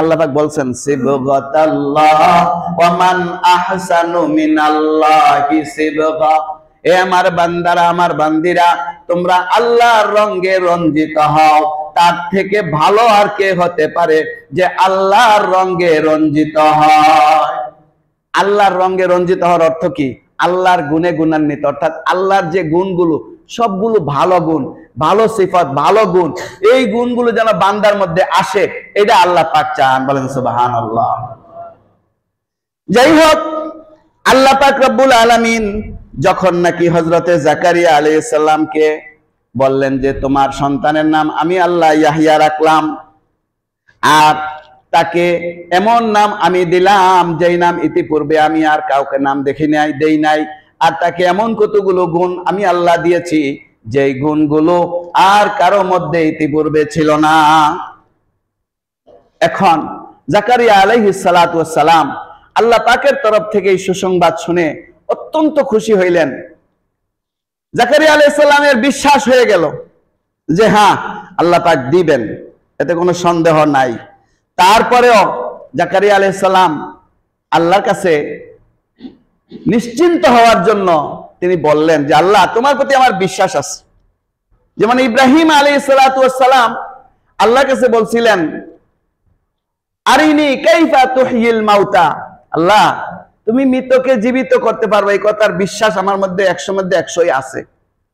আল্লাহ পাক বলছেন সিবগাতাল্লাহ ওয়া মান আহসানু মিনাল্লাহি সিবগা। এ আমার বান্দারা, আমার বান্দিরা, তোমরা আল্লাহর রঙে রঞ্জিত হও। তার থেকে ভালো আর কে হতে পারে যে আল্লাহর রঙে রঞ্জিত হয়? আল্লাহর রঙে রঞ্জিত হওয়ার অর্থ কি? আল্লাহর গুণে গুণান্বিত, অর্থাৎ আল্লাহর যে গুণগুলো সবগুলো ভালো গুণ, ভালো সিফাত, ভালো গুণ, এই গুণগুলো যেন বান্দার মধ্যে আসে, এটা আল্লাহ পাক চান। বলেন সুবহানাল্লাহ। যাই হোক, আল্লাহ পাক রব্বুল আলামিন যখন নাকি হযরতে জাকারিয়া আলাইহিস সালামকে বললেন যে তোমার সন্তানের নাম আমি আল্লাহ ইয়াহইয়া রাখলাম, আর তাকে এমন নাম আমি দিলাম যেই নাম ইতিপূর্বে আমি আর কাউকে নাম দেখি নাই, দেই নাই, আর তাকে এমন কতগুলো গুণ আমি আল্লাহ দিয়েছি যেই গুণগুলো আর কারো মধ্যে ইতিপূর্বে ছিল না। এখন জাকারিয়া আলাইহিস সালাতু ওয়াস সালাম আল্লাহ পাকের তরফ থেকে এই সুসংবাদ শুনে অত্যন্ত খুশি হইলেন। জাকারিয়া আলাইহিস সালামের বিশ্বাস হয়ে গেল যে হ্যাঁ, আল্লাহ পাক দিবেন, এতে কোনো সন্দেহ নাই। তারপরেও জাকারিয়া আলাইহিস সালাম আল্লাহর কাছে নিশ্চিন্ত হওয়ার জন্য তিনি বললেন যে আল্লাহ, তোমার প্রতি আমার বিশ্বাস আছে। যেমন ইব্রাহিম আলাইহিস সালাতু ওয়াস সালাম আল্লাহর কাছে বলছিলেন আরিনি কাইফা তুহয়িল মাউতা, আল্লাহ তুমি মৃতকে জীবিত করতে পারবে, এই কথার বিশ্বাস আমার মধ্যে 100 মধ্যে 100ই আছে।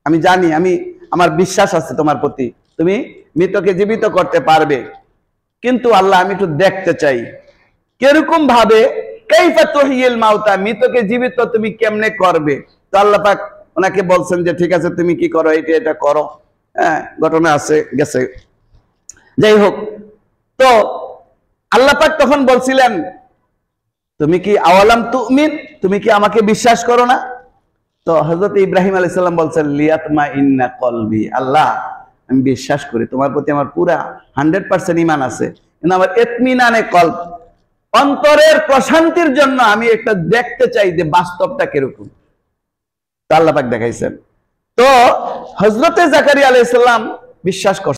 আমি জানি, আমার বিশ্বাস আছে তোমার প্রতি, তুমি মৃতকে জীবিত করতে পারবে। কিন্তু আল্লাহ আমি একটু দেখতে চাই কিরকম ভাবে, কাইফা তুহয়িল মাউতা, মৃতকে জীবিত তুমি কেমনে করবে। তো আল্লাহ পাক ওনাকে বলছেন যে ঠিক আছে, তুমি কি করো, এটা করো। হ্যাঁ, ঘটনা আছে গেছে। যাই হোক, তো আল্লাহ পাক তখন বলছিলেন তুমি কি আওয়ালাম তুমিন, তুমি কি আমাকে বিশ্বাস করো না? তো হযরত ইব্রাহিম আলাইহিস সালাম বলছেন লিয়াতমা ইন্না কলবি, আল্লাহ আমি বিশ্বাস করি, তোমার প্রতি আমার পুরা 100% ঈমান আছে, কিন্তু আমার ইতমিনানে কলব, অন্তরের প্রশান্তির জন্য আমি একটা দেখতে চাই যে বাস্তবটা কিরকম। তো আল্লাহ পাক দেখাইছেন। তো হযরতে জাকারিয়া আলাইহিস সালাম বিশ্বাস করছেন।